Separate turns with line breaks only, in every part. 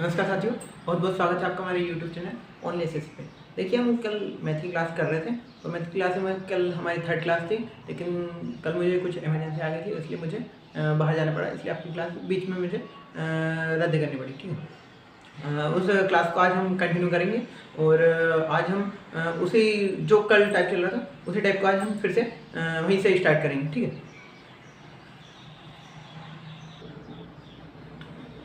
नमस्कार साथियों, बहुत बहुत स्वागत है आपका हमारे YouTube चैनल ओनली एसएस पे। देखिए, हम कल मैथ की क्लास कर रहे थे, तो मैथ की क्लास में कल हमारी थर्ड क्लास थी, लेकिन कल मुझे कुछ इमरजेंसी आ गई थी, इसलिए मुझे बाहर जाना पड़ा, इसलिए आपकी क्लास बीच में मुझे रद्द करनी पड़ी। ठीक है, उस क्लास को आज हम कंटिन्यू करेंगे और आज हम उसी जो कल टाइप चल रहा था उसी टाइप को आज हम फिर से वहीं से स्टार्ट करेंगे। ठीक है,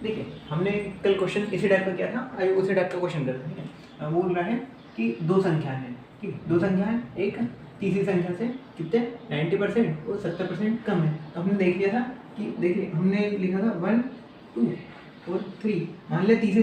देखिए हमने कल क्वेश्चन इसी टाइप का किया था, आज उसी टाइप का क्वेश्चन करते हैं। ठीक है, वो बोल रहा है कि दो संख्या है। ठीक है, दो संख्या है, एक तीसरी संख्या से कितने 90% और 70% कम है। तो हमने देख लिया था कि देखिए हमने लिखा था 1 2 और 3। मान लिया तीसरी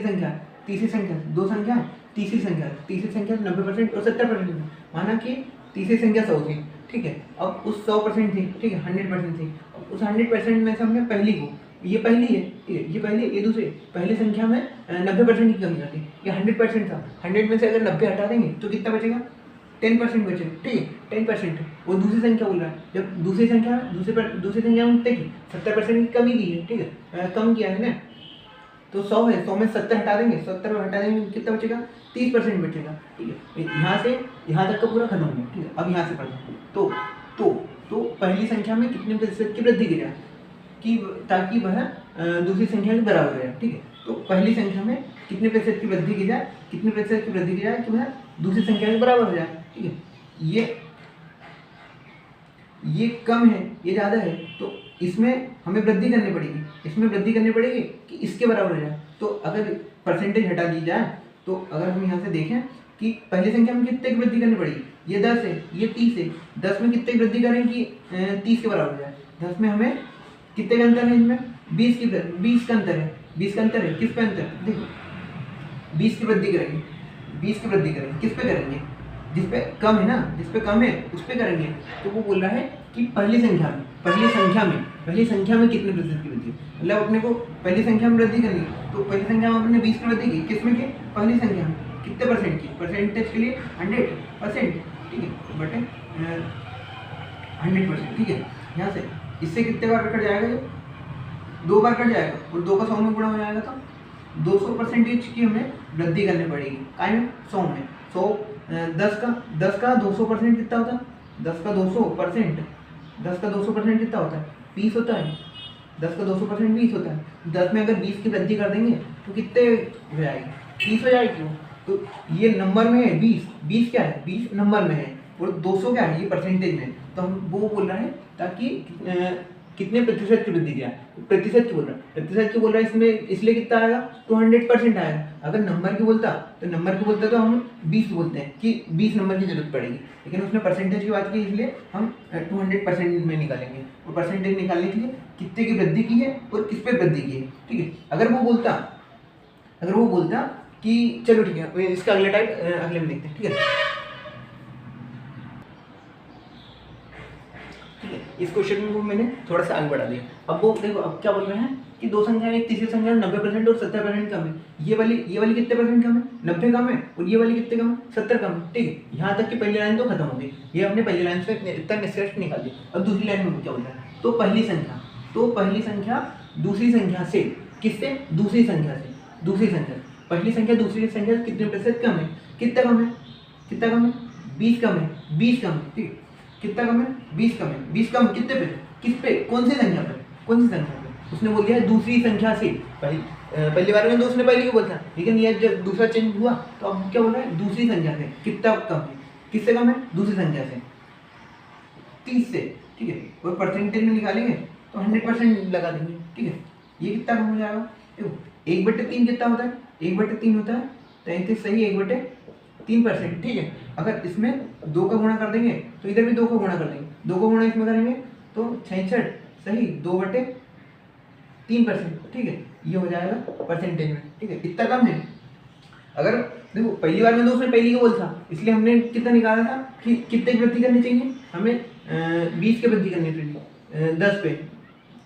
संख्या दो संख्या, तीसरी संख्या 90% और 70% माना कि तीसरी संख्या 100 थी। ठीक है, अब उस 100% थी, ठीक है 100% थी, अब उस 100% में से हमने पहली को, ये पहली है, ठीक है, ये पहली, ये दूसरी, पहली संख्या में 90% की कमी आती है। ये 100% था, 100 में से अगर 90 हटा देंगे तो कितना बचेगा, 10% बचेगा। ठीक है, 10%। वो दूसरी संख्या बोल रहा है, जब दूसरी संख्या में कितने की 70% की कमी की है। ठीक है, कम किया है ना, तो 100 है, 100 में 70 हटा देंगे, 70 में हटा देंगे कितना बचेगा, 30% बचेगा। ठीक है, यहाँ से यहाँ तक का पूरा खत्म हो गया। ठीक है, अब यहाँ से पढ़ते हैं। तो पहली संख्या में कितने प्रतिशत की वृद्धि की जाए कि ताकि वह दूसरी संख्या के बराबर हो जाए। ठीक है, तो पहली संख्या में कितने प्रतिशत की वृद्धि की जाए, कि वह दूसरी संख्या के बराबर हो जाए। ठीक है, ये कम है, ये ज़्यादा है, तो इसमें हमें वृद्धि करनी पड़ेगी कि इसके बराबर हो जाए। तो अगर परसेंटेज हटा दी जाए, तो अगर हम यहाँ से देखें कि पहली संख्या में कितने की वृद्धि करनी पड़ेगी, ये 10 है, ये 30 है, 10 में कितने की वृद्धि करें कि 30 के बराबर हो जाए। 10 में हमें कितने का अंतर है, इसमें 20 का अंतर है। किस पे अंतर, देखो 20 की वृद्धि करेंगे, किस पे करेंगे, जिस पे कम है ना, जिस पे कम है उस पे करेंगे। तो वो बोल रहा है कि पहली संख्या में कितने प्रतिशत की वृद्धि, मतलब अपने को पहली संख्या में वृद्धि करनी है, तो पहली संख्या में अपने 20 की वृद्धि की, किसमें की, पहली संख्या में कितने परसेंट की, परसेंटेज के लिए 100%। ठीक है, बटे 100%। ठीक है, यहाँ से इससे कितने बार कट जाएगा, ये 2 बार कट जाएगा और 2 का 100 में गुणा हो जाएगा, तो 200% की हमें वृद्धि करनी पड़ेगी। काय में 100 में 100 10 का 200% कितना होता है, 10 का 200% कितना होता है, 20 होता है। 10 का 200% 20 होता है। 10 में अगर 20 की वृद्धि कर देंगे तो कितने हो जाएगी, 30 हो जाएगी। तो ये नंबर में है 20 क्या है, 20 नंबर में है, और 200 क्या है, ये परसेंटेज में। तो हम वो बोल रहा है ताकि कितने प्रतिशत की वृद्धि किया है, प्रतिशत की बोल रहा है, इसमें इसलिए कितना आएगा, तो 100% आएगा। अगर नंबर की बोलता तो हम 20 बोलते हैं कि 20 नंबर की जरूरत पड़ेगी, लेकिन उसने परसेंटेज की बात की, इसलिए हम 200% में निकालेंगे। और परसेंटेज निकालने के लिए कितने की वृद्धि की है और किस पे वृद्धि की है। ठीक है, अगर वो बोलता कि चलो ठीक है, इसका अगला टाइप अगले में देखते हैं। ठीक है, इस क्वेश्चन को मैंने थोड़ा सा आगे बढ़ा दिया। अब वो देखो, अब क्या बोल रहे हैं कि दो संख्या, एक तीसरी संख्या 90% और 70% कम है। ये वाली कितने परसेंट कम है, 90 कम है, और ये वाली कितने कम है, 70 कम है। ठीक है, यहाँ तक की पहली लाइन तो खत्म हो गई, ये हमने पहली लाइन से इतना निष्कर्ष निकाल दिया। अब दूसरी लाइन में क्या बोल रहा है, तो पहली संख्या दूसरी संख्या से, किससे, दूसरी संख्या पहली संख्या दूसरी संख्या से कितने प्रतिशत कम है, कितना कम है, 20 कम है। ठीक है, कितना कम है, 20 कम है। 20 कम कितने पे, किस पे, कौन सी संख्या पे, उसने बोल दिया दूसरी संख्या से। पहली बार में तो उसने पहली को बोलता, लेकिन ये जब दूसरा चेंज हुआ तो अब क्या बोल रहा है, दूसरी संख्या से कितना कम है, किससे कम है, दूसरी संख्या से 30 से। ठीक है, और परसेंटेज में निकालेंगे तो 100% लगा देंगे। ठीक है, ये कितना कम हो जाएगा, देखो 1/3 कितना होता है, 1/3 होता है 33, सही 1/3%। ठीक है, अगर इसमें 2 का गुणा कर देंगे तो इधर भी 2 का गुणा कर देंगे, 2 का गुणा इसमें करेंगे तो 66, सही 2/3%। ठीक है, ये हो जाएगा परसेंटेज में। ठीक है, इतना कम है। अगर देखो पहली बार में तो उसने पहली को बोल था, इसलिए हमने कितना निकाला था कि कितने की वृद्धि करनी चाहिए, हमें 20 की वृद्धि करनी चाहिए 10 पे।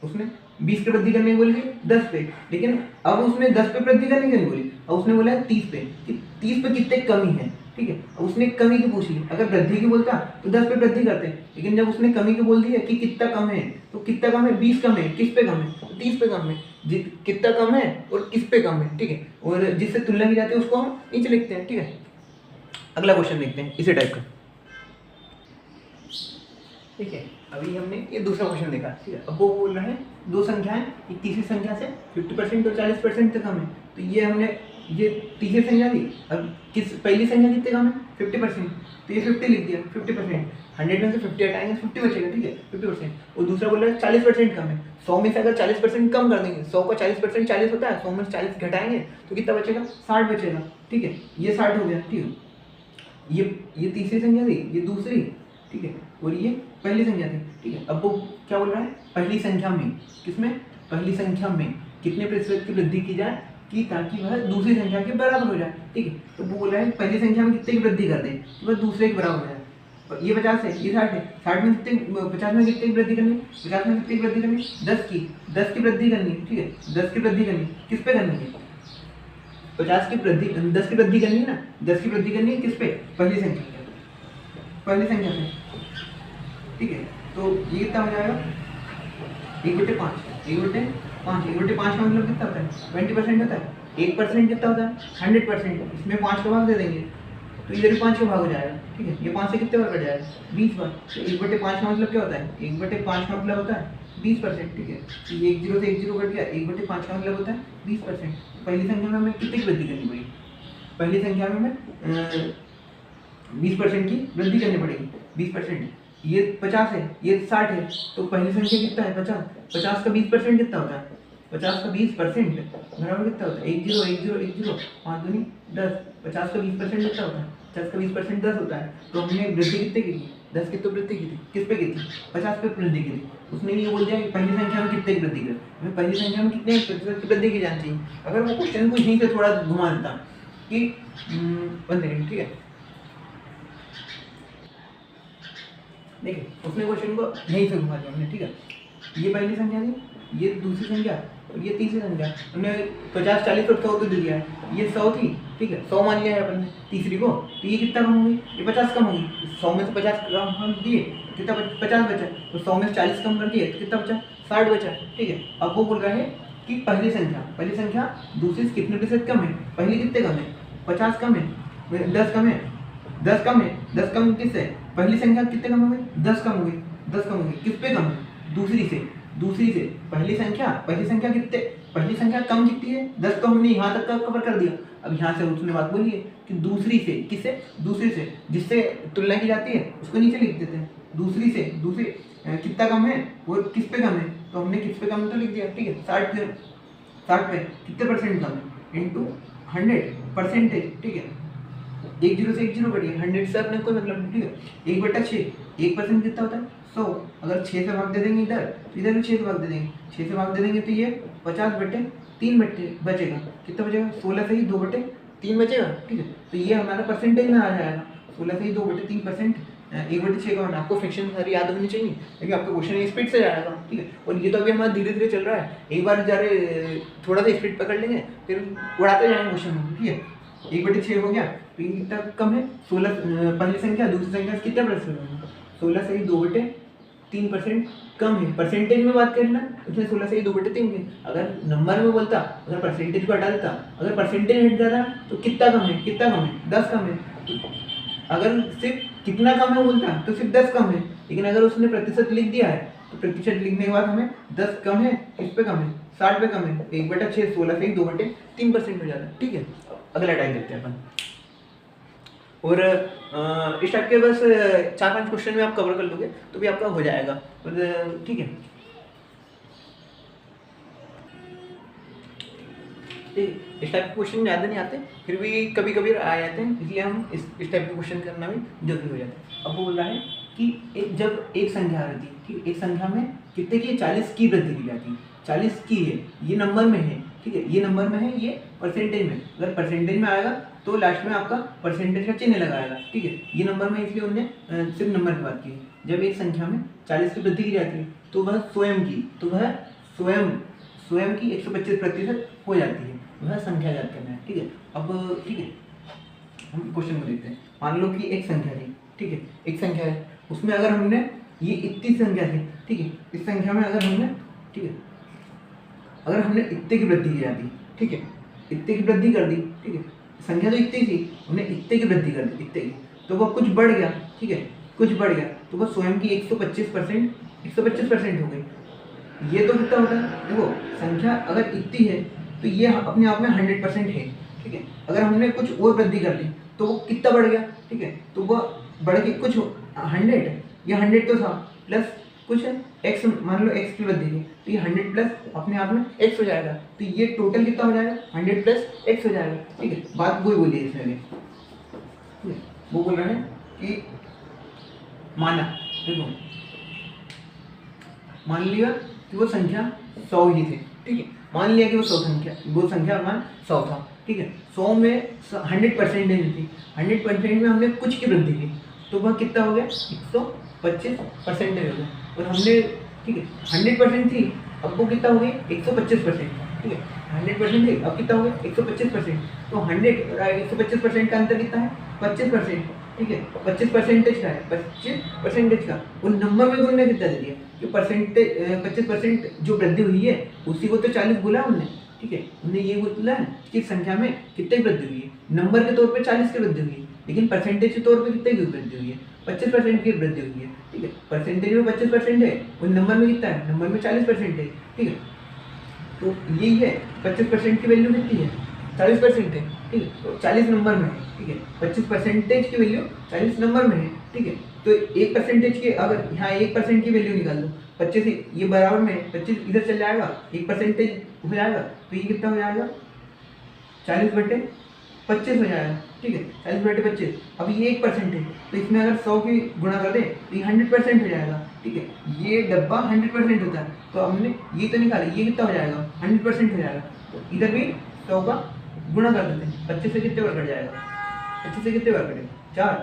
उसने 20 की वृद्धि करने बोली 10 पे, लेकिन अब उसने 10 पे वृद्धि करने के लिए बोली, अब उसने बोला 30 पे कि 30 पे कितने कमी है। ठीक है, उसने कमी की पूछ ली। अगर वृद्धि की बोलता तो 10 पे वृद्धि करते, लेकिन जब उसने कमी की बोल दी है कि कितना कम है, तो कितना कम है, 20 कम है, किस पे कम है, 30 पे कम है। कितना कम है और किस पे कम है, ठीक है, और जिससे तुलना की जाती है उसको हम नीचे लिखते हैं, ठीक है। अगला क्वेश्चन देखते हैं इसी टाइप का, ठीक है। अभी हमने ये दूसरा क्वेश्चन देखा, ठीक है। अब वो बोल रहा है दो संख्याएं, एक तीसरी संख्या से 50% और 40% तक कम है। तो ये हमने ये तीसरी संख्या थी, अब किस पहली संख्या कितने कम है 50%, तो ये 50 लिख दिया 50%, 100 में से 50 हटाएंगे 50 बचेगा, ठीक है 50%। और दूसरा बोल रहा है 40% कम है, 100 में से अगर 40% कम कर देंगे, 100 का 40% 40 होता है, 100 में से 40 घटाएंगे तो कितना बचेगा 60 बचेगा, ठीक है। ये 60 हो गया, ठीक है। ये तीसरी संख्या थी, ये दूसरी, ठीक है, और ये पहली संख्या थी, ठीक है। अब वो क्या बोल रहा है, पहली संख्या में, किसमें, पहली संख्या में कितने प्रतिशत की वृद्धि की जाए कि ताकि वह दूसरी संख्या के बराबर हो जाए, ठीक है। तो वो बोल रहा है पहली संख्या में कितने की वृद्धि कर दें कि वह दूसरे के बराबर हो जाए। ये 50 है, ये 60 है, 60 में कितने, 50 में कितने की वृद्धि करनी, 50 में कितने की वृद्धि करनी, 10 की वृद्धि करनी है, ठीक है। 10 की वृद्धि करनी, किस पे करनी है, 50 की वृद्धि, 10 की वृद्धि करनी है ना, 10 की वृद्धि करनी है किस पे, पहली संख्या पे, पहली संख्या पे, ठीक है। तो ये कितना हो जाएगा 1/5, 1/5, 1/5 का मतलब कितना होता है 20% होता है, 1% कितना होता है 100%, इसमें 5 का भाग दे देंगे तो इधर भी 5 का भाग हो जाएगा, ठीक है। ये 5 से कितने बार कट जाएगा 20 बार, तो 1/5 का मतलब क्या होता है, 1/5 का मतलब होता है 20%, ठीक है। तो ये 1 0 से 1 0 कट गया, 1/5 का मतलब होता है 20%। पहली संख्या में हमें कितनी की वृद्धि करनी पड़ेगी, पहली संख्या में हमें 20% की वृद्धि करनी पड़ेगी, 20%। ये 50 है, ये 60 है, तो पहली संख्या कितना है 50, 50 का 20% कितना होता है, 50 का 20% बराबर कितना होता है 1 0 1 0 1 0, 5 दूनी 10, 50 का 20% कितना होता है, 50 का 20% 10 होता है। तो हमने वृद्धि कितने की थी, 10 की तो वृद्धि की थी, किस पे की थी 50 पे वृद्धि की थी। उसने ये बोल दिया कि पहली संख्या में कितने की वृद्धि करें, हमें पहली संख्या में कितने प्रतिशत की वृद्धि की जानी चाहिए। अगर वो क्वेश्चन को यहीं से थोड़ा घुमा देता कि 1 सेकंड, ठीक है, देखिए उसने क्वेश्चन को यहीं से घुमा दिया हमने, ठीक है। ये पहली संख्या थी, ये दूसरी संख्या और ये तीसरी संख्या, हमने 50 40 और 100 तो दे दिया है, ये 100 थी, ठीक है, 100 मान लिया है अपन ने तीसरी को, तो ये कितना कम होगी, ये 50 कम होगी, 100 में से 50 कम हम दिए, कितना 50 बचा, तो 100 में से 40 कम कर दिए तो कितना बचा 60 बचा, ठीक है। अब वो बोल रहा है कि पहली संख्या दूसरी से कितने प्रतिशत कम है, पहली कितने कम है 50 कम है, 10 कम है, 10 कम है, 10 कम किससे, पहली संख्या कितने कम हो गई 10 कम हो गई, 10 कम हो गई, किस पे कम है दूसरी से, पहली संख्या कितने, पहली संख्या कम कितनी है 10, तो हमने यहाँ तक का कवर कर दिया। अब यहाँ से उसने बात बोली है कि दूसरी से, किससे, दूसरी से जिससे तुलना की जाती है उसको नीचे लिख देते हैं, दूसरी कितना कम है वो किस पे कम है, तो हमने किस पे कम तो लिख दिया, ठीक है। 60 पे कितने परसेंट कम है इंटू 100%, ठीक है। 1 0 से 1 0 कटिए, 100 से अपने कोई मतलब नहीं, ठीक है। 1/6, 1% कितना होता है 100, अगर 6 से भाग दे देंगे इधर तो इधर भी 6 से भाग दे देंगे, 6 से भाग दे देंगे तो ये 50/3 बचेगा, कितना बचेगा 16 से ही 2/3 बचेगा, ठीक है। तो ये हमारा परसेंटेज में आ जाएगा, 16 से ही 2/3%, 1/6 का होना। आपको फ्रैक्शन सारी याद होनी चाहिए क्योंकि आपका क्वेश्चन स्पीड से जाएगा, ठीक है। और ये तो अभी हमारा धीरे धीरे चल रहा है, एक बार जरा थोड़ा सा स्पीड पकड़ लेंगे फिर उड़ाते जाएंगे क्वेश्चन, ठीक है। 1/6 हो गया, तो ये कितना कम है 16, पहली संख्या दूसरी संख्या से कितना परसेंट, 16 से ही 2/3% कम है। परसेंटेज में बात करें ना, उसमें 16 से ही 2/3 है। अगर नंबर में बोलता, अगर परसेंटेज को हटा देता, अगर परसेंटेज हट जाता तो कितना कम है 10 कम है। अगर सिर्फ कितना कम है बोलता तो सिर्फ 10 कम है, लेकिन अगर उसने प्रतिशत लिख दिया है तो प्रतिशत लिखने के बाद हमें 10 कम है, किस पे कम है 60 पे कम है, 1/6 16 से ही 2/3% हो जाता है, ठीक है। अगला टाइम देखते हैं अपन, और इस टाइप के बस 4-5 क्वेश्चन में आप कवर कर लोगे तो भी आपका हो जाएगा, ठीक है। इस टाइप के क्वेश्चन ज़्यादा नहीं आते, फिर भी कभी कभी आ जाते हैं, इसलिए हम इस टाइप के क्वेश्चन करना भी जरूरी हो जाता है। अब वो बोल रहा है कि जब एक संख्या रहती है, ठीक, एक संख्या में कितने की 40 की वृद्धि की जाती है, 40 की है, ये नंबर में है, ठीक है, ये नंबर में है, ये परसेंटेज में, अगर परसेंटेज में आएगा तो लास्ट में आपका परसेंटेज का चिन्ह लगाएगा, ठीक है। ये नंबर में इसलिए उन्होंने सिर्फ नंबर की बात की है। जब एक संख्या में 40 की वृद्धि की जाती है तो वह स्वयं की 125% हो जाती है, वह संख्या याद करना है, ठीक है। अब ठीक है, हम क्वेश्चन को देखते हैं। मान लो कि एक संख्या थी, ठीक है, एक संख्या है, उसमें अगर हमने ये इतनी संख्या थी, ठीक है, इस संख्या में अगर हमने, ठीक है, अगर हमने इतने की वृद्धि की जाती, ठीक है, इतने की वृद्धि कर दी, ठीक है, संख्या तो इतनी थी, हमने इतने की वृद्धि कर दी, इतने की, तो वह कुछ बढ़ गया, ठीक है, कुछ बढ़ गया, तो वह स्वयं की 125% हो गई। ये तो कितना होता है, देखो संख्या अगर इतनी है तो ये अपने आप में 100% है, ठीक है। अगर हमने कुछ और वृद्धि कर दी तो वो कितना बढ़ गया, ठीक है, तो वह बढ़ के कुछ 100, या 100 तो था, प्लस कुछ x, मान लो x की वृद्धि की, तो ये 100 प्लस अपने आप में x हो जाएगा, तो ये टोटल कितना हो जाएगा, 100 प्लस x हो जाएगा, ठीक है। बात वही बोली है इसमें, वो बोल रहे हैं कि माना, देखो मान लिया कि वो संख्या 100 ही थी, ठीक है, मान लिया कि वो संख्या मान 100 था, ठीक है, 100 में 100% नहीं थी, 100% में हमने कुछ की वृद्धि की, तो वह कितना हो गया, 125% हो गया। और हमने, ठीक है, 100% थी, अब वो कितना हो गई, 125%, ठीक है, 100% थी, अब कितना हो गया, 125%, तो 100 और 125% का अंतर कितना है, 25%, ठीक है, 25% का है, 25% का, वो नंबर में गुणने कितना दे दिया, जो परसेंटेज 25% जो वृद्धि हुई है उसी को तो 40 बोला हमने, ठीक है, हमने ये बोला है कि संख्या में कितनी वृद्धि हुई है, नंबर के तौर पे 40 की वृद्धि हुई है, लेकिन परसेंटेज के तौर पे कितने की वृद्धि हुई है, 25% की वृद्धि हुई है, ठीक है, परसेंटेज में 25% है और नंबर में कितना है, नंबर में 40% है, ठीक है, तो यही है 25% की वैल्यू कितनी है, 40% है, ठीक है, तो 40 नंबर में है, ठीक है, 25% की वैल्यू 40 नंबर में है, ठीक है, तो 1% की, अगर यहाँ 1% की वैल्यू निकाल दो, 25 ये बराबर में 25 इधर चल जाएगा, 1% हो जाएगा, तो ये कितना हो जाएगा, 40/25 हो जाएगा, ठीक है, 40/25। अब ये 1% है, तो इसमें अगर 100 की गुणा कर दें तो ये 100% हो जाएगा, ठीक है, ये डब्बा 100% होता है, तो हमने ये तो निकाला, ये कितना हो जाएगा, 100% हो जाएगा, तो इधर भी 100 का गुणा कर देते हैं, 25 से कितने बार कट जाएगा, 25 से कितने बार कटेगा,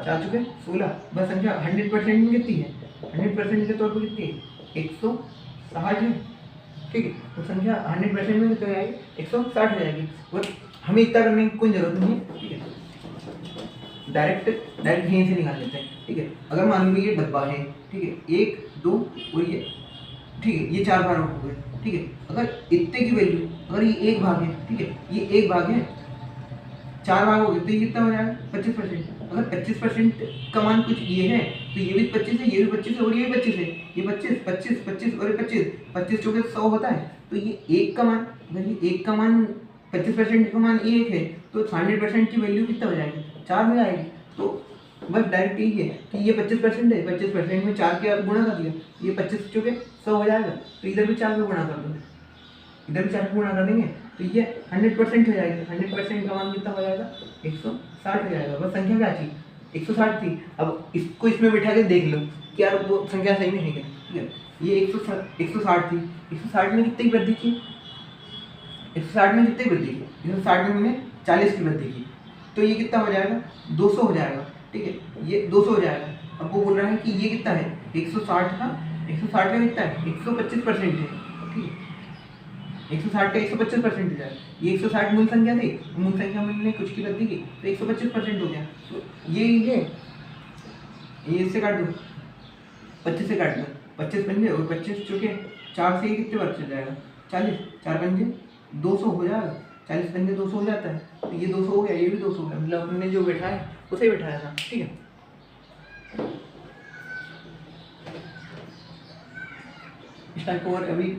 4 चुके 16, बस संख्या 100% में कितनी है, 100% के तौर पर कितनी है, 160 है, ठीक है, तो संख्या 100% में कितनी आएगी, 160 हो जाएगी, और हमें इतना करने की कोई जरूरत नहीं है, ठीक है, डायरेक्ट यहीं से निकाल लेते हैं, ठीक है। अगर मान लो ये डब्बा है, ठीक है, 1 2 और ये, ठीक है, ये 4 भाग हो गए, ठीक है, अगर इतने की वैल्यू, अगर ये 1 भाग है, ठीक है, ये 1 भाग है, 4 भाग हो गए, तो ये कितना हो जाएगा, 25%। अगर 25% का मान कुछ ये है तो ये भी 25 है, ये भी 25 है और ये भी 25 है, ये 25 25 25 और 25 चौके 100 होता है, तो ये 1 का मान, अगर ये 1 का मान 25% का मान 1 है तो 100% की वैल्यू कितना हो जाएगी, 4 हो जाएगी। तो बस डायरेक्ट यही है कि ये 25% है, 25% में 4 के गुणा कर दिया, ये 25 चौके 100 हो जाएगा, तो इधर भी 4 का गुणा कर दो, इधर भी 4 का गुणा कर देंगे तो ये 100% हो जाएगी, 100% का मान कितना हो जाएगा, 160 हो जाएगा। बस संख्या क्या थी, 160 थी। अब इसको इसमें बिठा के देख लो कि यार वो संख्या सही में है क्या, ठीक है, ये 160 थी, 160 में कितनी वृद्धि की, 160 में कितनी वृद्धि की, 160 में हमने 40 की वृद्धि की, तो ये कितना हो जाएगा, 200 हो जाएगा, ठीक है, ये 200 हो जाएगा। अब वो बोल रहा है कि ये कितना है, 160 का कितना है, 125% है, ठीक है, 160 का 125% हो जाएगा। ये 160 मूल संख्या थी, मूल संख्या में हमने कुछ की वृद्धि की तो 125% हो गया। तो ये है, ये इससे काट दो, 25 से काट दो, 25 पंजे और 25 चुके 4 से ये कितने बार चल जाएगा, 40, 4 पंजे 200 हो जाएगा, 40 पंजे 200 हो जाता है, तो ये 200 हो गया, ये भी 200 हो गया, मतलब हमने जो बैठाया उसे बैठाया था, ठीक है। इस टाइप को और अभी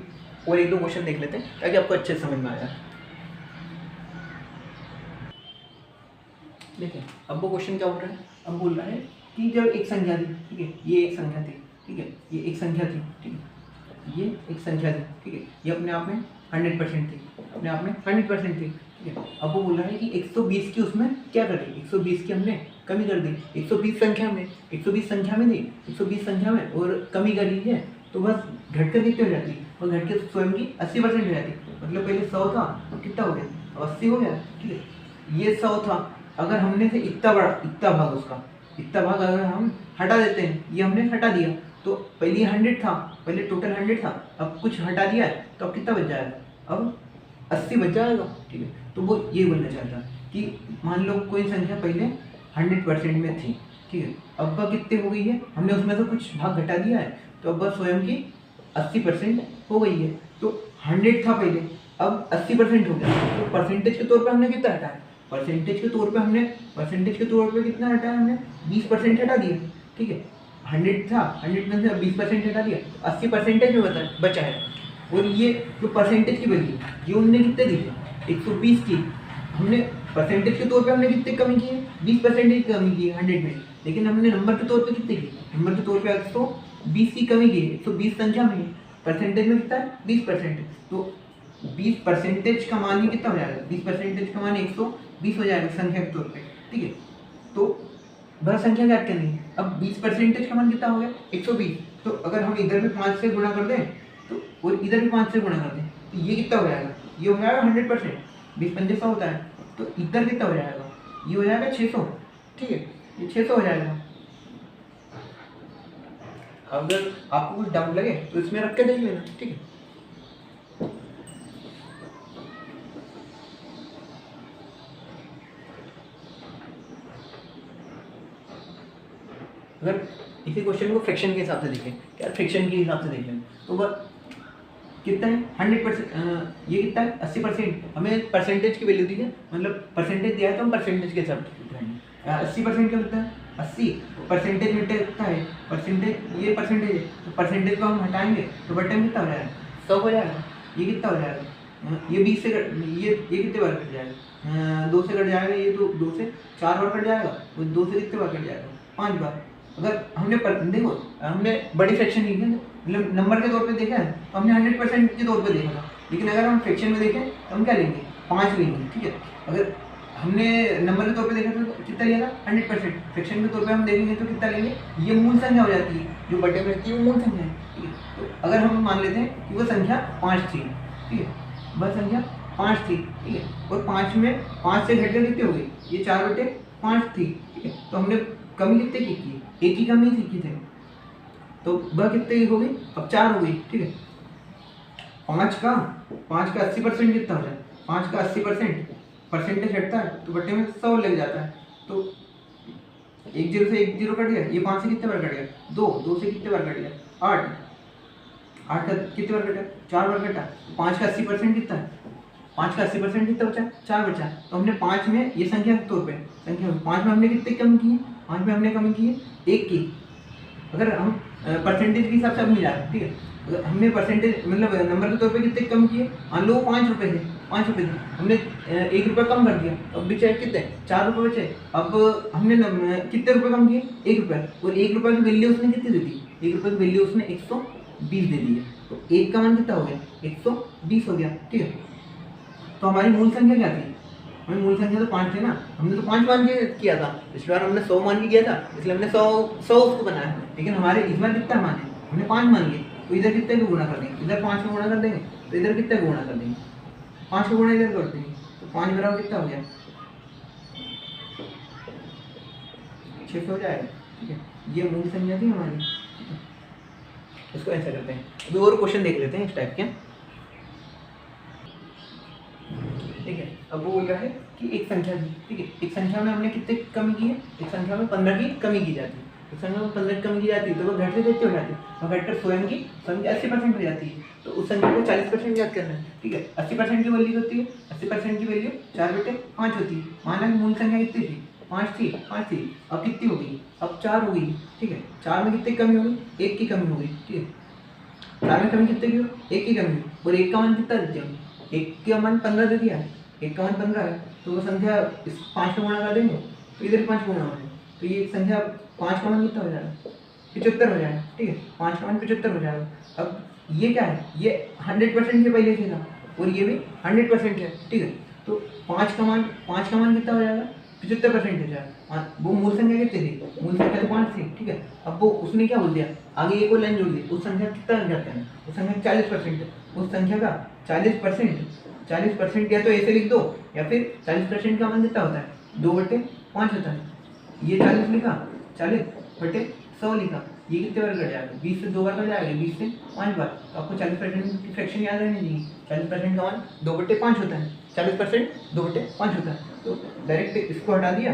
और 1-2 क्वेश्चन देख लेते हैं ताकि आपको अच्छे समझ में आ जाए। देखिए अब वो क्वेश्चन क्या बोल रहा है, अब बोल रहा है कि जब एक संख्या थी, ठीक है, ये एक संख्या थी, ठीक है, ये एक संख्या थी, ठीक है, ये एक संख्या थी, ठीक है, ये अपने आप में 100% थी, अपने आप में 100% थी, ठीक है। अब वो बोल रहा है कि 120 की उसमें क्या कर दी, 120 की हमने कमी कर दी, 120 संख्या में, 120 संख्या में थी, 120 संख्या में और कमी करी है तो बस घट कर कितनी हो जाती, और घट के स्वयं की 80% हो जाती, मतलब पहले 100 था तो कितना हो गया, अब 80 हो गया, ठीक है। ये 100 था, अगर हमने से इतना भाग उसका, इतना भाग अगर हम हटा देते हैं, ये हमने हटा दिया तो पहले 100 था, पहले टोटल 100 था, अब कुछ हटा दिया है तो अब कितना बच जाएगा, अब 80 बच जाएगा, ठीक है। तो वो ये बोलना चाहता कि मान लो कोई संख्या पहले 100% में थी, ठीक है, अब वह कितनी हो गई है, हमने उसमें से कुछ भाग घटा दिया है तो अब वह स्वयं की 80% हो गई है। तो 100 था पहले, अब 80% हो गया, तो परसेंटेज के तौर पे हमने कितना हटाया, परसेंटेज के तौर पे कितना हटाया हमने, 20% हटा दिया, ठीक है। 100 था, 100 में से 20% हटा दिया, 80% में बचा है। और ये जो परसेंटेज की वैल्यू ये उनने कितने दी है, 120 की। हमने परसेंटेज के तौर पे हमने कितने कमी की है, 20% कमी की है 100 में, लेकिन हमने नंबर के तौर पे कितने की, नंबर के तौर पे 120 की कमी की है, 120 संख्या में, परसेंटेज में कितना है 20%। तो 20% का मान ही कितना हो जाएगा, 20% का मान 120 हो जाएगा संख्या के तौर पे, ठीक है। तो वह संख्या ज्ञात करनी है। अब 20% का मान कितना हो गया, 120। तो अगर हम इधर भी 5 से गुणा कर दें तो, और इधर भी 5 से गुणा कर दें, तो ये कितना हो जाएगा, ये हो जाएगा 100%, 20 पंजे 100 होता है। तो इधर कितना हो जाएगा, ये हो जाएगा 600, ठीक है, ये 600 हो जाएगा। अगर आपको कुछ डाउट लगे तो इसमें रख के देख लेना, ठीक है। अगर इसी क्वेश्चन को फ्रैक्शन के हिसाब से देखें, क्या फ्रैक्शन के हिसाब से देख लें, तो वह कितना है 100%, ये कितना है 80%। हमें परसेंटेज की वैल्यू दी है, मतलब परसेंटेज दिया है तो हम परसेंटेज के हिसाब से उठाएंगे। 80% का कितना है 80, परसेंटेज में कितना है, परसेंटेज ये परसेंटेज है, तो परसेंटेज को हम हटाएंगे तो बटे में कितना हो जाएगा, 100 हो जाएगा। ये कितना हो जाएगा, ये 20 से ये कितने बार कट जाएगा, 2 से कट जाएगा, ये तो 2 से 4 बार कट जाएगा, वो 2 से कितने बार कट जाएगा, 5 बार। अगर हमने देखो हमने बड़ी फ्रैक्शन ली है, मतलब नंबर के तौर पे देखा है तो हमने 100% के तौर पे देखा था, लेकिन अगर हम फ्रैक्शन में देखें तो हम क्या लेंगे, 5 लेंगे, ठीक है। अगर हमने नंबर के तौर पे देखा था तो कितना लिया था 100%, फ्रैक्शन के तौर पे हम देखेंगे तो कितना लेंगे, ये मूल संख्या हो जाती है, जो बटे में रहती है वो मूल संख्या है, ठीक है। तो अगर हम मान लेते हैं कि वो संख्या 5 थी, ठीक है, वह संख्या 5 थी, ठीक है, और 5 में 5 से घटकर कितनी हो गई, ये 4/5 थी, ठीक है। तो हमने कमी कितने की, एक ही कमी की थी, तो वह कितने की हो गई, अब 4 हो गई, ठीक है। 5 का 80% कितना हो जाए, 5 का 80% परसेंटेज हटता है तो बटे में 100 लग जाता है, तो 1 0 से 1 0 कट गया, ये 5 से कितने बार कट गया, 2 से कितने बार कट गया, 8 का कितने बार कटा, 4 बार कटा। 5 का 80% कितना है, 5 का 80% कितना बचा, 4 बचा। तो हमने 5 में ये संख्या के तौर पे, संख्या 5 में हमने कितने कमी की है, 5 में हमने कमी की है 1 की। अगर हम परसेंटेज के हिसाब से अब नहीं जा रहे, ठीक है, अगर हमने परसेंटेज मतलब नंबर के तौर पे कितने कम किए, मान लो 5 रुपये थे, 5 रुपये थे, हमने 1 रुपये कम कर दिया, तो अब बचे कितने, 4 रुपये बचे। अब हमने कितने रुपये कम किए, 1 रुपये, और 1 रुपये की वैल्यू उसने कितनी दे दी, 1 रुपये की वैल्यू उसने 120 दे दी है, तो 1 का मान कितना हो गया, 120 हो गया, ठीक है। तो हमारी मूल संख्या क्या थी, हमारी मूल संख्या तो 5 थे ना, हमने तो 5 मान के किया था, इस बार हमने 100 मान के किया था, इसलिए हमने 100 उसको बनाया। लेकिन हमारे इस बार कितना मान है, हमने 5 मान लिए, तो इधर कितने को गुणा कर देंगे, इधर 5 को गुणा कर देंगे, तो इधर कितने को गुणा कर देंगे, 5 को गुणा इधर कर देंगे, तो 5 बराबर कितना हो गया, 600 हो जाएगा, ठीक है। ये मूल संख्या थी हमारी, इसको ऐसा करते हैं। अभी और क्वेश्चन देख लेते हैं इस टाइप के, ठीक है। अब वो बोल रहा है कि एक संख्या थी, ठीक है, एक संख्या में हमने कितने कमी की है, एक संख्या में 15 की कमी की जाती है, एक संख्या में 15 की कमी की जाती है, तो वो घटते कितने हो जाती है, वो घटकर स्वयं की 80% हो जाती है, तो उस संख्या को 40% याद करना है, ठीक है। 80% की वैल्यू होती है, 80% की वैल्यू 4/5 होती है। माना कि मूल संख्या कितनी थी, 5 थी, अब कितनी हो गई, अब 4 हो गई, ठीक है। 4 में कितनी कमी हो गई, 1 की कमी हो गई, ठीक है। 4 में कमी कितने की हो, 1 की कमी, और 1 का मान कितना देते हैं, 1 का मान 15 दे दिया, 1 का मान 15 है, तो वो संख्या इस 5 को गुणा कर देंगे, तो इधर 5 को गुणा हो जाए, तो ये संख्या 5 का मान कितना हो जाएगा, 75 हो जाएगा, ठीक है। 5 का मान 75 हो जाएगा। अब ये क्या है, ये 100% के पहले से था, और ये भी 100% है, ठीक है। तो 5 का मान कितना हो जाएगा, 75% हो जाएगा। वो मूल संख्या कितनी थी, मूल संख्या तो 5 थी, ठीक है। अब वो उसने क्या बोल दिया, आगे एक और लाइन जोड़ दी, उस संख्या कितना जाता है, उस संख्या 40% है, उस संख्या का 40% या तो ऐसे लिख दो, या फिर 40% का मान कितना होता है, 2/5 होता है। ये 40 लिखा, 40/100 लिखा, ये कितने बार कट जाएगा, 20 से 2 बार कट जाएगा, 20 से 5 बार, तो आपको 40% की फ्रैक्शन याद रहनी चाहिए। 40% का मान 2/5 होता है, 40% 2/5 होता है, तो डायरेक्ट इसको हटा दिया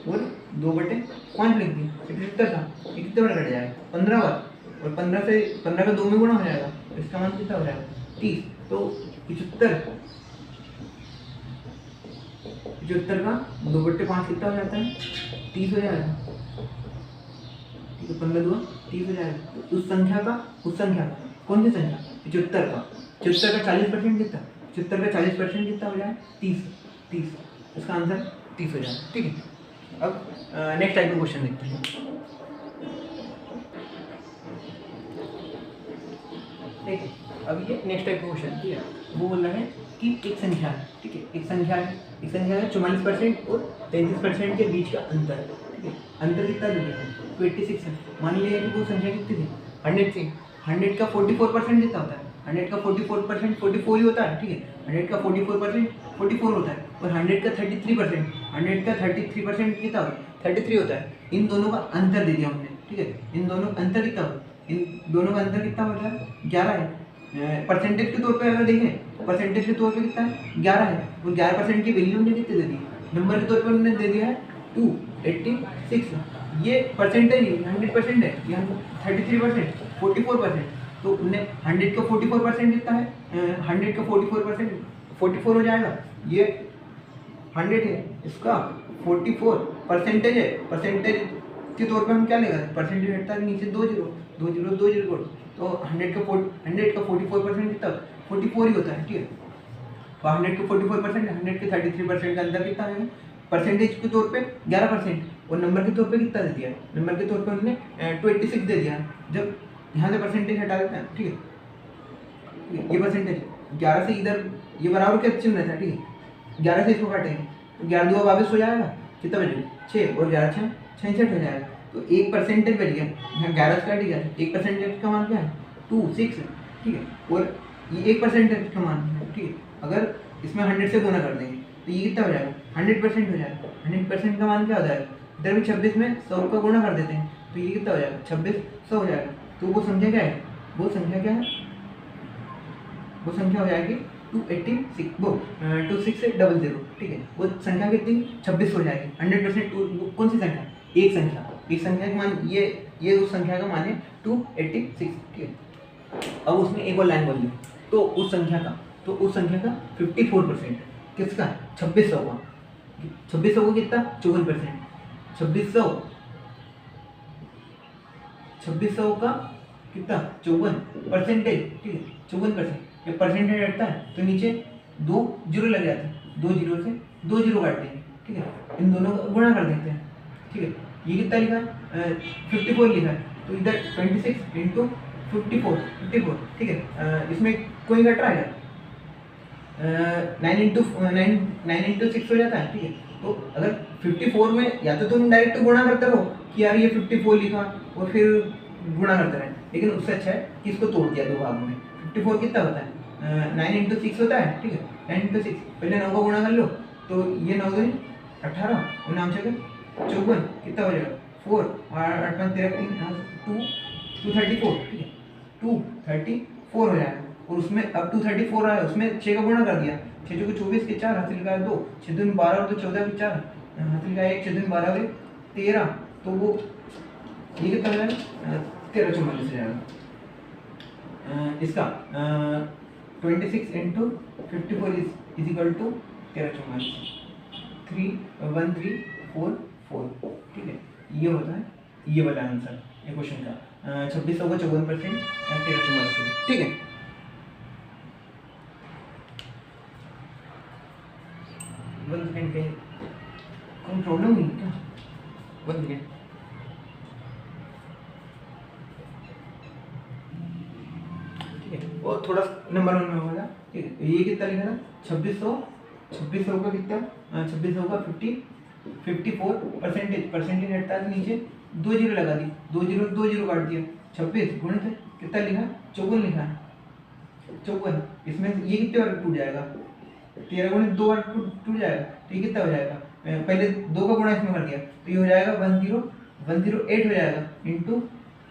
और 2/5 लिख दिया, 75 था, ये कितने बार कट जाएगा, 15 बार, और 15 का 2 में गुणा हो जाएगा, तो इसका मान कितना हो जाएगा, 30। तो 75 75 का 2/5 कितना हो जाता है? 30 हो जाएगा। ठीक है, 15 दूना 30 हो जाएगा। तो उस संख्या का कौन सी संख्या? 75 का 40% कितना? 75 का 40% कितना हो जाए? 30। इसका आंसर 30 हो जाएगा। ठीक है, अब नेक्स्ट टाइप का क्वेश्चन देखते हैं। ठीक है, अब ये नेक्स्ट टाइप का क्वेश्चन, ठीक है, वो बोल रहा है कि एक संख्या है, ठीक है, एक संख्या है 44% और 33% के बीच का अंतर, ठीक है, अंतर कितना दे दिया है? 26 है। मान लिया कि वो संख्या कितनी थी? 100 थी। 100 का 44% कितना होता है? 100 का 44% 44 ही होता है। ठीक है, 100 का 44% 44 होता है, और 100 का 33% कितना होता है? 33 होता है। इन दोनों का अंतर दे दिया हमने। ठीक है, इन दोनों का अंतर कितना होता है? इन दोनों का अंतर कितना होता है? 11 है। परसेंटेज के तौर पे अगर देखें तो परसेंटेज के तौर पे कितना है? 11 है। और 11% की वैल्यू हमने कितनी दे दी? नंबर के तौर पे उन्होंने दे दिया है 286। ये परसेंटेज 100% है, यहाँ 33%, 44%। तो उनने 100 का 44% कितना है? 100 का 44% 44 हो जाएगा। ये 100 है, इसका 44 परसेंटेज है। परसेंटेज के तौर पे हम क्या लेगा? परसेंटेज हटता है नीचे 2 जीरो, 2 जीरो 2 जीरो, तो 100 का 44% कितना? 44 ही होता है। ठीक है, तो 100 का 44%, 100 के 33% का अंदर कितना है? परसेंटेज के तौर पे 11%, और नंबर के तौर पे कितना दे दिया है? नंबर के तौर पे उन्होंने 26 दे दिया है। जब यहाँ से परसेंटेज हटा देते हैं, ठीक है, ये परसेंटेज 11 से इधर ये बराबर क्या चिन्ह रहता है? ठीक है, 11 से इसको काटेंगे तो 11 2 22 हो जाएगा। कितना बचेगा? 6, और 11 6 66 हो जाएगा। तो 1% बच गया, यहाँ 11 से काट गया। 1% का मान क्या है? 26। ठीक है, और ये 1% का मान है। ठीक है, अगर इसमें 100 से गुना कर देंगे तो ये कितना हो जाएगा? 100% हो जाएगा। 100% का मान क्या हो जाएगा? इधर भी 26 में 100 का गुना कर देते हैं तो ये कितना हो जाएगा? 26 100 हो जाएगा। तो वो संख्या क्या है? वो संख्या क्या है? वो संख्या हो जाएगी 2600। ठीक है, वो संख्या कितनी? 26 हो जाएगी। 100% कौन सी संख्या? एक संख्या का मान ये उस संख्या का मान है 286। ठीक है, अब उसमें एक और लाइन बोल दी तो उस संख्या का 54%। किसका? 2600 का। 2600 को कितना? 54%। 2600 का कितना? 54%। ठीक है, 54%। जब परसेंटेज हटता है तो नीचे 2 जीरो लग जाते हैं, 2 जीरो से 2 जीरो काटते हैं। ठीक है, इन दोनों का गुणा कर देते हैं। ठीक है, ये कितना लिखा है? 54 लिखा है, तो इधर 26 इंटू 54। ठीक है, इसमें कोई घट रहा है? 9 इंटू 6 हो जाता है। ठीक है, तो अगर 54 में या तो तुम डायरेक्ट गुणा करते रहो कि यार ये 54 लिखा और फिर गुणा करते रहे, लेकिन उससे अच्छा है कि इसको तोड़ दिया दो भागों में। 54 कितना होता है? 9 इंटू 6 होता है। ठीक है, 9 इंटू 6 पहले 9 का गुणा कर लो, तो ये 9 2 18 और 9 6 54 कितना हो जाएगा? 4 और 8 5 13 234। ठीक है, 234 हो जाएगा। और उसमें अब 234 आया, उसमें 6 का गुणा कर दिया। 6 को 24 के 4 हासिल का 2, 6 दूनी 12 और 2 14 के 4 हासिल का 1, 6 दूनी 12 के 13, तो वो ये कितना हो जाएगा? 1344 हो जाएगा। इसका 26 इंटू 54 इज इक्वल टू 1344, 31344। ठीक है, ये होता है ये वाला आंसर ये क्वेश्चन का। 2600 का 54% 1344। ठीक है, वन सेकेंड पे कोई प्रॉब्लम हुई क्या? One second. ठीक है, वो थोड़ा नंबर में होगा। ठीक है, ये कितना लिखा था? 2600 का कितना? 2600 का 54%। परसेंटेज हटता है नीचे 2 जीरो लगा दी, 2 जीरो काट दिया। 26 गुणित कितना लिखा? 54 लिखा है। 54 इसमें ये कितने बार टूट जाएगा? 13 गुणित 2 बार टूट जाएगा। तो ये कितना हो जाएगा? पहले 2 का गुणा इसमें कर दिया तो ये हो जाएगा 108 हो जाएगा इंटू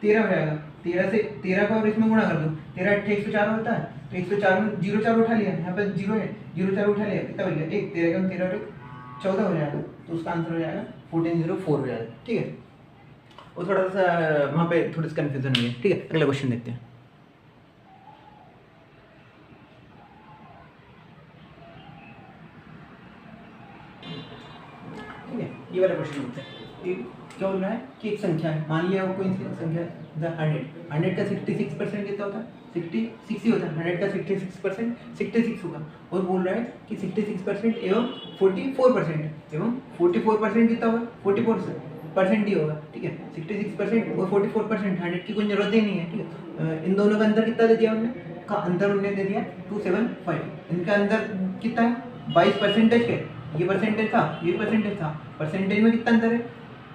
13 हो जाएगा। 13 से 13 का और इसमें गुणा कर दो, 13 8 104 होता है, तो 104 में 0 4 उठा लिया, यहाँ पर 0 है, 0 4 उठा लिया, कितना बन गया? 1 13 का 13 और 1 14 हो जाएगा। तो उसका आंसर हो जाएगा 1404 हो जाएगा। ठीक है, वो थोड़ा सा वहाँ पे थोड़ी सी कन्फ्यूजन हुई है। ठीक है, अगला क्वेश्चन देखते हैं। ठीक है, ये वाला क्वेश्चन होता है। ये क्या बोल रहा है कि एक संख्या है, मान लिया कोई संख्या 100 का 66% कितना होता है, 66 ही होता है। 100 का 66% 66 होगा। और बोल रहा है कि 66% एवं 44% एवं 44% कितना होगा, 44% ही होगा। ठीक है, 66% और 44%, 100 की कोई जरूरत ही नहीं है। ठीक है, इन दोनों का अंतर कितना दे दिया उन्होंने, का अंतर उन्होंने दे दिया 275। इनका अंतर कितना है, 22% के, ये परसेंटेज था, ये परसेंटेज था। परसेंटेज में कितना अंतर है,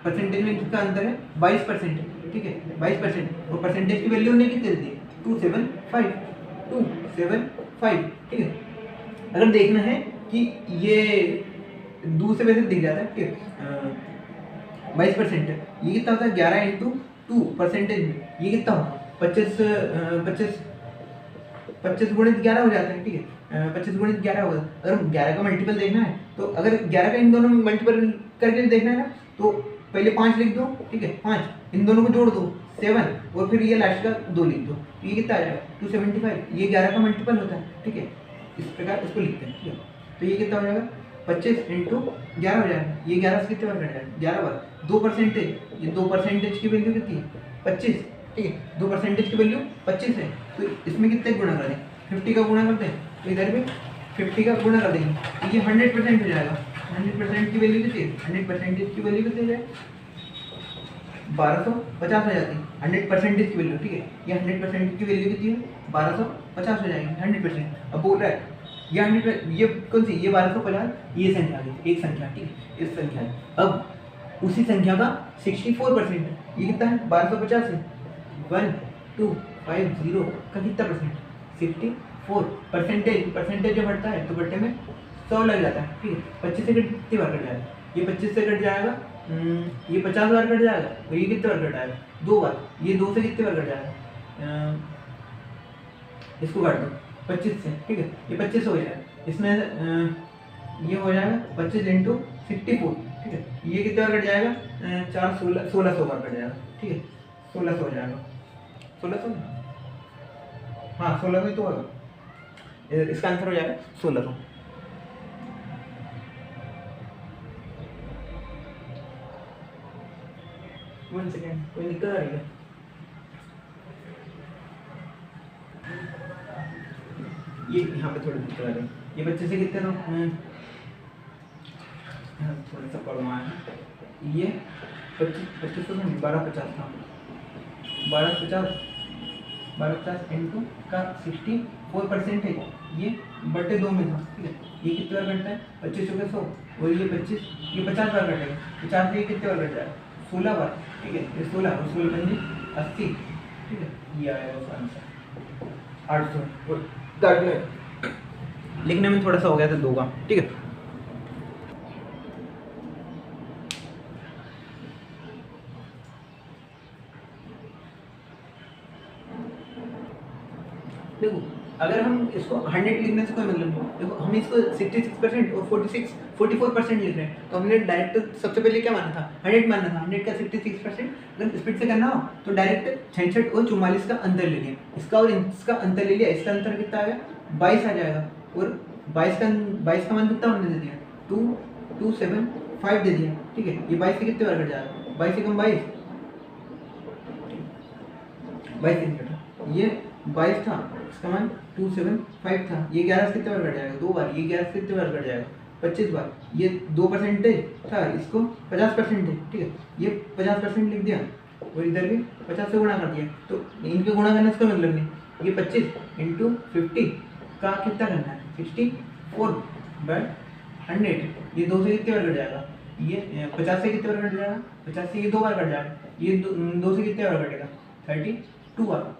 परसेंटेज में कितना अंतर है, 22%। ठीक है, 22%। और परसेंटेज की वैल्यू उन्होंने कितनी दे दी, 275, 275। ठीक है, अगर देखना है कि ये दूसरे वैसे दिख जाता है। ठीक है, 22%, ये कितना होता है, 11 इंटू 2 परसेंटेज में, ये कितना होगा, 25 गुणित 11 हो जाता है। ठीक है, 25 गुणित 11 होगा। अगर 11 का मल्टीपल देखना है तो अगर 11 का इन दोनों में मल्टीपल करके देखना है ना, तो पहले 5 लिख दो। ठीक है, 5 इन दोनों को जोड़ दो 7, और फिर ये लास्ट का 2 लिख दो, तो ये कितना आ जाएगा 275। ये 11 का मल्टीपल होता है। ठीक है, इस प्रकार इसको लिखते हैं। ठीक है, तो ये कितना हो जाएगा, 25 इंटू 11 हो जाएगा। ये 11 से कितने बार कट जाएगा, 11 बार। 2%, ये 2% की वैल्यू कितनी है, 25। ठीक है, 2% की वैल्यू 25 है, तो इसमें कितने गुणा कर दें, 50 का गुणा करते हैं, तो इधर भी 50 का गुणा कर देंगे, तो ये 100% हो जाएगा। 100% की वैल्यू कितनी है, 100% की वैल्यू कितनी है, 1250 हो जाती है 100% की वैल्यू। ठीक है, ये 100% की वैल्यू कितनी है, 1250 हो जाएगी 100%। अब बोल रहा है ये 100, ये कौन सी, ये 1250, ये संख्या आ गई, एक संख्या। ठीक है, इस संख्या है। अब उसी संख्या का 64%, ये कितना है, 1250 है, 1250 का कितना परसेंट, 64 परसेंटेज। परसेंटेज जब बढ़ता है तो बट्टे में 100 लग जाता है। ठीक है, 25 से कितनी बार कट जाएगा, ये 25 से कट जाएगा, ये 50 बार कट जाएगा, तो ये कितने बार कट जाएगा, 2 बार। ये 2 से कितने बार कट जाएगा, इसको काट दो 25 से। ठीक है, ये 25 हो जाएगा, इसमें ये हो जाएगा 25 इंटू 64। ठीक है, ये कितने बार कट जाएगा, 1600 बार कट जाएगा। ठीक है, 1600 हो जाएगा, 1600, हाँ 1600 ही तो होगा, इसका आंसर हो जाएगा 1600। वन सेकेंड, कोई दिक्कत आ रही है, ये यहाँ पे थोड़ी दिक्कत आ रही है। ये बच्चे से कितने थोड़ा सा प्रॉब्लम आया है। ये 25 तो नहीं, 1250 था, 1250 इंटू का 64% है, ये बटे 2 में था। ठीक है, ये कितने बार कटता है, 25 के 100, और ये 25, ये 50 बार कटेगा, 50 से ये कितने बार कट जाएगा, 16 बार। ठीक है, ये 16 और 16 बन 80। ठीक है, ये आएगा उसका आंसर 800। और काटने लिखने में थोड़ा सा हो गया था 2 का। ठीक है, देखो अगर हम इसको 100 लिखने से कोई मतलब नहीं। देखो हम इसको 66% और 44% लिख रहे हैं, तो हमने डायरेक्ट सबसे पहले क्या माना था, 100 माना था। 100 का 66% अगर स्पीड से करना हो तो डायरेक्ट 66 और 44 का अंतर ले लिया, इसका और इसका अंतर ले लिया, इसका अंतर कितना आ गया, 22 आ जाएगा। और 22 का मान कितना हमने दे दिया, 275 दे दिया। ठीक है, ये 22 से कितने बार कट जाएगा, 22 से कम 22 से कटा, ये 22 था, इसका मान 275 था, ये 11 से कितने बार कट जाएगा, 2 बार। ये 11 से कितने बार कट जाएगा, 25 बार। ये 2% था, इसको 50% है। ठीक है, ये 50% लिख दिया, और इधर भी 50 से गुणा कर दिया, तो इनके गुणा करने से मतलब नहीं। ये 25 इंटू 50 का कितना करना है, 64/100। ये 2 से कितने बार कट जाएगा, ये 50 से कितने बार कट जाएगा, 50 से ये 2 बार कट जाएगा, ये 2 से कितने बार कटेगा, 32 बार।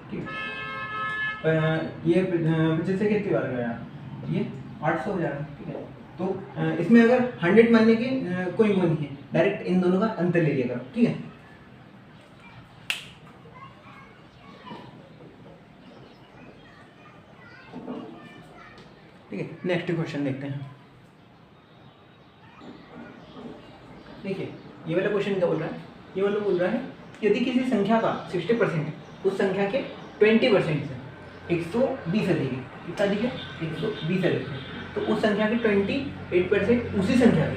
ठीक है, ये 25 से कितनी बार गया, ये 800 हो जाएगा। ठीक है, तो इसमें अगर 100 मानने की कोई वो नहीं है, डायरेक्ट इन दोनों का अंतर ले लिया करो। ठीक है, ठीक है, नेक्स्ट क्वेश्चन देखते हैं। देखिए ये वाला क्वेश्चन क्या बोल रहा है ये मतलब बोल रहा है यदि किसी संख्या का 60% उस संख्या के 20% से 120 अधिक है, कितना अधिक है 120 अधिक है, तो उस संख्या के 28% उसी संख्या के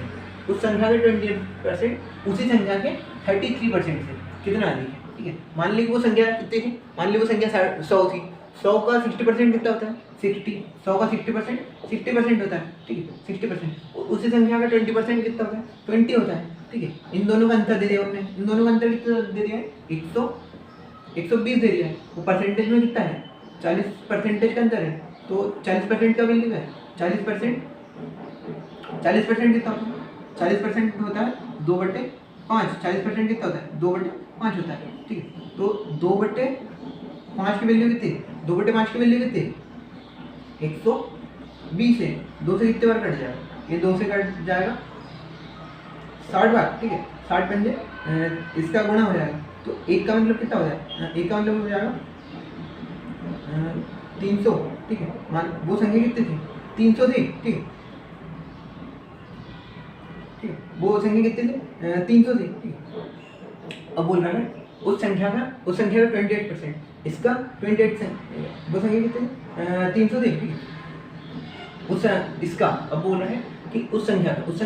28% उसी संख्या के 33% से कितना अधिक है। ठीक है, मान ली वो संख्या कितनी थी, मान ली वो संख्या 100 थी, 100 का 60% कितना होता है 60, 100 का 60% होता है। ठीक है, 60%, उसी संख्या का 20% कितना होता है 20 होता है। ठीक है, इन दोनों का अंतर दे दिया हमने, इन दोनों का अंतर कितना दे दिया है 120 दे दिया है। वो परसेंटेज में कितना है 40% का अंतर है, तो 40% का वैल्यू है 40% कितना होता है 40% होता है 2/5, 40% कितना होता है 2/5 होता है। ठीक है, तो 2/5 की वैल्यू कितनी, 2/5 की वैल्यू कितनी 120 है, 2 से कितने बार कट जाएगा, ये 2 से कट जाएगा 60 बार। ठीक है, 60 बन जाए इसका गुणा हो जाएगा, तो एक का मतलब कितना हो जाएगा, एक का मतलब हो जाएगा 300। ठीक है, मान वो संख्या कितनी थी 300 थी। ठीक है, ठीक है, वो संख्या कितनी थी 300 थी। ठीक है, अब बोल रहा है उस संख्या का 28%, इसका 28, वो संख्या कितनी थी 300 थी। ठीक है, उस इसका अब बोल रहा है कि उस संख्या का कौन सी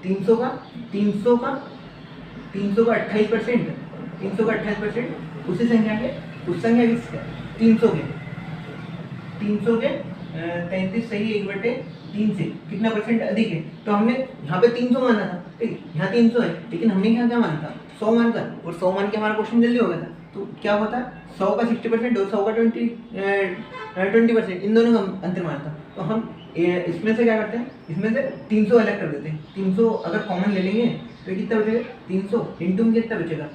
300 का 28%, 300 का 28% उसी संख्या के उस संख्या किसका 300 के 33 सही 1/3 से कितना परसेंट अधिक है। तो हमने यहाँ पे 300 माना था। ठीक है, यहाँ 300 है, लेकिन हमने यहाँ क्या माना था 100 माना था, और 100 मान के हमारा क्वेश्चन जल्दी हो गया था। तो क्या होता है 100 का 60% और 100 का 20%, इन दोनों का अंतर माना था। तो हम इसमें से क्या करते हैं, इसमें से 300 अलग कर देते हैं। 300 अगर कॉमन ले लेंगे तो कितना बचेगा 300 इंटू में कितना बचेगा,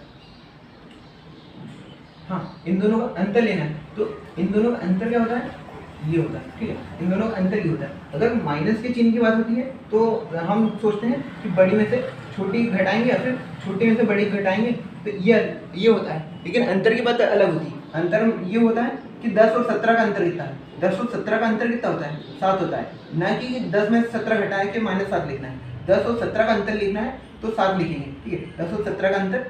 हाँ इन दोनों का अंतर लेना है। तो इन दोनों का अंतर क्या होता है ये होता है। ठीक है, इन दोनों का अंतर ये होता है। अगर माइनस के चिन्ह की बात होती है तो हम सोचते हैं कि बड़ी में से छोटी घटाएंगे या फिर छोटी में से बड़ी घटाएंगे, तो ये होता है। लेकिन अंतर की बात अलग होती है। अंतर ये होता है कि 10 और 17 का अंतर कितना है, 10 और 17 का अंतर कितना होता है 7 होता है, ना कि 10 में से 17 घटाया के -7 लिखना है। 10 और 17 का अंतर लिखना है तो 7 लिखेंगे। ठीक है, 10 और 17 का अंतर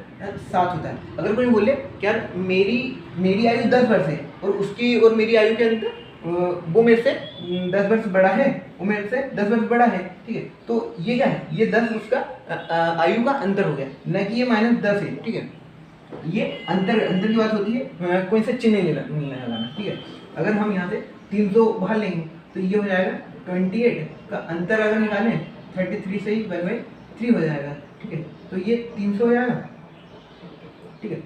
7 होता है। अगर कोई बोले कि यार मेरी आयु 10 वर्ष है और उसकी और मेरी आयु के अंतर वो मेरे से 10 वर्ष बड़ा है, वो मेरे से 10 वर्ष बड़ा है। ठीक है, तो ये क्या है, ये 10 उसका आयु का अंतर हो गया, न कि ये -10 है। ठीक है, ये अंतर की बात होती है, कोई से चिन्ह नहीं लगाना। ठीक है, अगर हम यहाँ से 300 बाहर लेंगे तो ये हो जाएगा 28 का अंतर अगर निकालें 33 से ही 1/3 हो जाएगा। ठीक है, तो ये 300 हो जाएगा। ठीक है,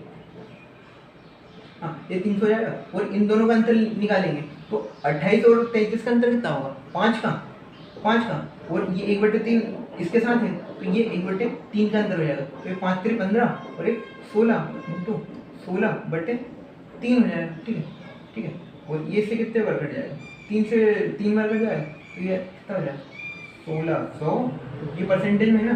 हाँ ये 300 हो जाएगा, और इन दोनों का अंतर निकालेंगे तो 28 और 33 का अंतर कितना होगा 5 का, और ये 1/3 इसके साथ है तो ये 1/3 का अंतर हो जाएगा। तो ये 5 3 15 और एक 16 इंटू 16/3 हो जाएगा। ठीक है, ठीक है, और ये से कितने बार कट जाएगा 3 से 3 बार कट जाएगा, तो ये कितना हो जाएगा 1600। ये परसेंटेज में है ना।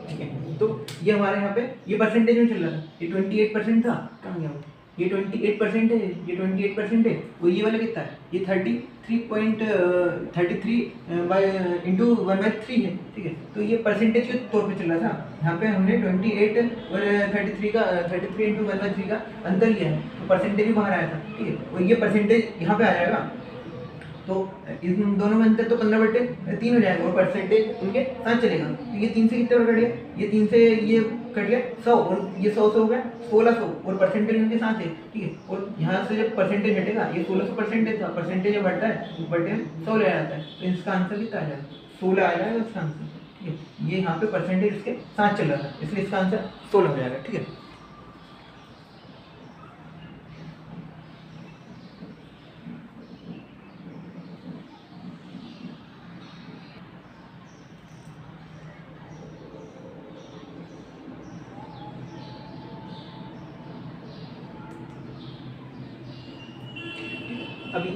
ठीक है, तो ये हमारे यहाँ पे ये परसेंटेज में चल रहा था, ये 28% था, कहाँ गया वो, ये 28% है, ये 28% है, वो ये वाला कितना है, ये 33 बाय इंटू 1/3 है। ठीक है, तो ये परसेंटेज के तौर पे चल रहा था। यहाँ पे हमने 28 और 33 इंटू 1/3 का अंतर लिया है, तो परसेंटेज भी बाहर आया था। ठीक है, और ये परसेंटेज यहाँ पे आ जाएगा, तो इन दोनों में अंतर तो 15/3 हो जाएगा, और परसेंटेज उनके साथ चलेगा। तो ये 3 से कितने बार कट गया, ये 3 से ये कट गया 100, और ये 100 से हो गया 1600, और परसेंटेज उनके साथ है। ठीक है, और यहाँ से जब परसेंटेज हटेगा, ये 1600 परसेंटेज था, परसेंटेज जब बढ़ता है बटे 100 ले आता है, तो इसका आंसर कितना आ जाएगा 16 आ जाएगा इसका आंसर। ठीक है, ये यहाँ पे परसेंटेज इसके साथ चल रहा था, इसलिए इसका आंसर 16 हो जाएगा। ठीक है, अभी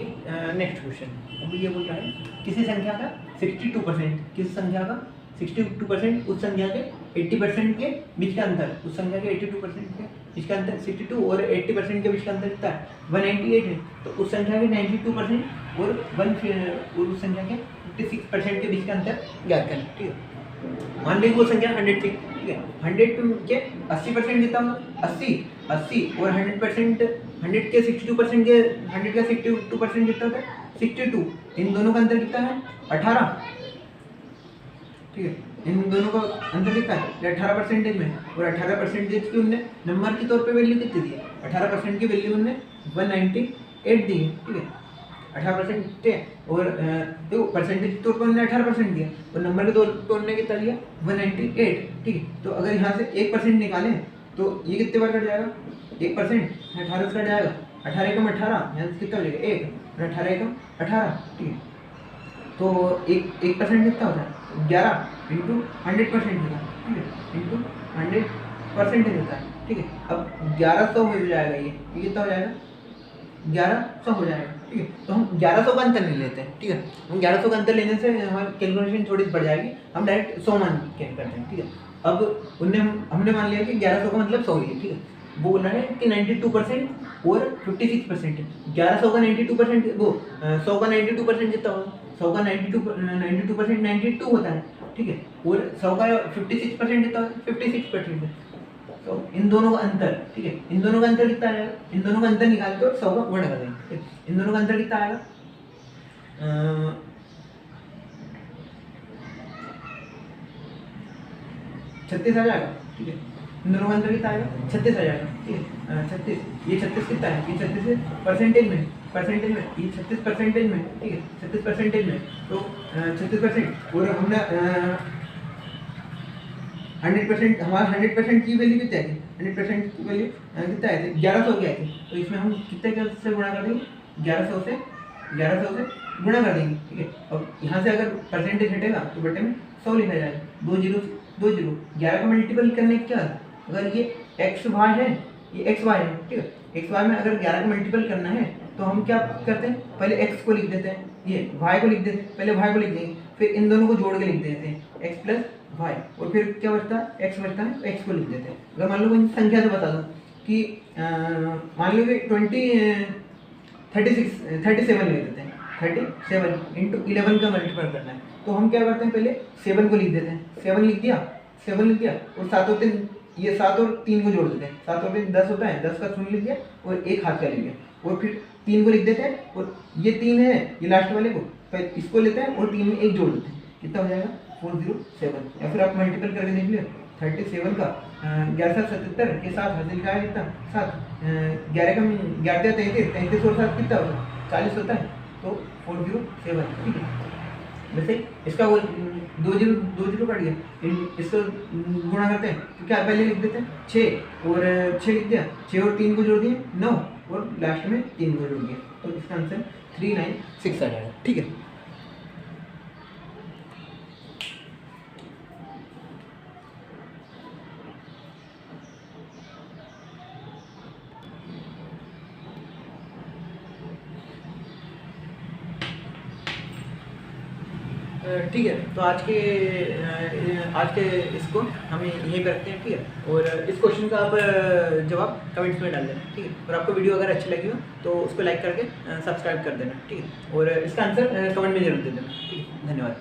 नेक्स्ट क्वेश्चन, अभी ये बोल रहा है किसी संख्या का 62% उस संख्या के 80% के बीच का अंतर, उस संख्या के 82% के बीच का अंतर 62 और 80% के बीच का अंतर कितना है 198 है। तो उस संख्या के 92% और उस संख्या के 56% के बीच का अंतर ज्ञात करना। ठीक है, मान लीजिए वो संख्या 100 थी। ठीक है, 100 के 80% कितना होगा 80 और 100% 100 के 62% के 100 का 62% कितना होता है 62। इन दोनों का अंतर कितना है 18। ठीक है, इन दोनों का अंतर कितना है 18% में, और 18% की उनने नंबर के तौर पे वैल्यू कितनी दी है 18% की वैल्यू उनने 198 दी है। ठीक है, 18% थे और देखो परसेंटेज के तौर पर उन्होंने 18% दिया और नंबर के तौर पर उन्होंने कितना दिया 198। ठीक है, तो अगर यहाँ से 1% निकालें तो ये कितने बार कट जाएगा 1%, 18 से कट जाएगा 18 एकम 18, यहाँ से कितना हो जाएगा 1 और 18 एकम 18। ठीक है, तो 1% कितना होता है 11 इंटू 100% होता है। ठीक है, इंटू 100% होता है। ठीक है, अब 1100 हो जाएगा, ये कितना हो जाएगा 1100 हो जाएगा। ठीक है, तो हम 1100 का अंतर ले लेते हैं। ठीक है, हम 1100 का अंतर लेने से हमारी कैलकुलेशन थोड़ी बढ़ जाएगी, हम डायरेक्ट 100 मान के करते हैं। ठीक है, अब हमने मान लिया कि 1100 का मतलब 100 ही है। ठीक है, वो बोल रहा है कि 92% और 56%। 1100 का 92% वो 100 का 92% कितना होगा 100 का 92% 92 होता है। ठीक है, और 100 का 56% कितना होता है 56% है। तो इन दोनों का अंतर, ठीक है, इन दोनों का अंतर कितना आएगा, इन दोनों का अंतर निकाल के और 100 का गुणा कर देंगे। ठीक है, इन दोनों का अंतर कितना आएगा 36 आ जाएगा। ठीक है, इन दोनों का अंतर कितना आएगा 36 आ जाएगा। ठीक है, 36, ये 36 कितना है ये 36 परसेंटेज में ये 36 परसेंटेज में। ठीक है, 36 परसेंटेज में, तो 36% और हमने 100% हमारा 100% की वैल्यू कितनी आई थी 100% की वैल्यू कितना आई थी 1100 की आई थी। तो इसमें हम कितने से गुणा कर देंगे 1100 से गुणा कर देंगे। ठीक है, अब यहाँ से अगर परसेंटेज हटेगा तो बटे में 100 लिखा जाएगा, 2 जीरो 11 का मल्टीपल करने क्या है, अगर ये एक्स वाई है ये एक्स वाई है। ठीक है, एक्स वाई में अगर 11 का मल्टीपल करना है तो हम क्या करते हैं पहले एक्स को लिख देते हैं, ये वाई को लिख देते हैं, पहले वाई को लिख देंगे, फिर इन दोनों को जोड़ के लिख देते हैं एक्स प्लस वाई, और फिर क्या बचता है एक्स बचता है तो एक्स को लिख देते हैं। अगर मान लो कोई संख्या से बता दूं कि मान लो कि 37 लिख देते हैं, 37 इंटू 11 का मल्टीपल करना है, तो हम क्या करते हैं पहले 7 को लिख देते हैं, 7 लिख दिया और 7 और 3 ये 7 और 3 को जोड़ देते हैं, 7 और 3 10 होता है, 10 का शून्य लिख दिया और एक हाथ का लिख दिया और फिर 3 को लिख देते हैं, और ये 3 है ये लास्ट वाले को पहले इसको लेते हैं और 3 में एक जोड़ देते हैं, कितना हो जाएगा 407। या फिर आप मल्टीपल करके देख लियो 37 का 1177 के साथ हासिल का है कितना 7, 11 का 11 33 और 7 कितना होता है 40 होता है, तो 407। ठीक है, वैसे इसका वो 2 जीरो कट गया, इसको गुणा करते हैं तो क्या पहले लिख देते हैं 6 और 6 लिख दिया, 6 और 3 को जोड़ दिए 9 और लास्ट में 3 को जोड़ दिया, तो इसका आंसर 396 आ जाएगा। ठीक है, ठीक है, तो आज के इसको हम यहीं पे रखते हैं। ठीक है, और इस क्वेश्चन का आप जवाब कमेंट्स में डाल देना। ठीक है, और आपको वीडियो अगर अच्छी लगी हो तो उसको लाइक करके सब्सक्राइब कर देना। ठीक है, और इसका आंसर कमेंट में जरूर दे देना। ठीक है, धन्यवाद।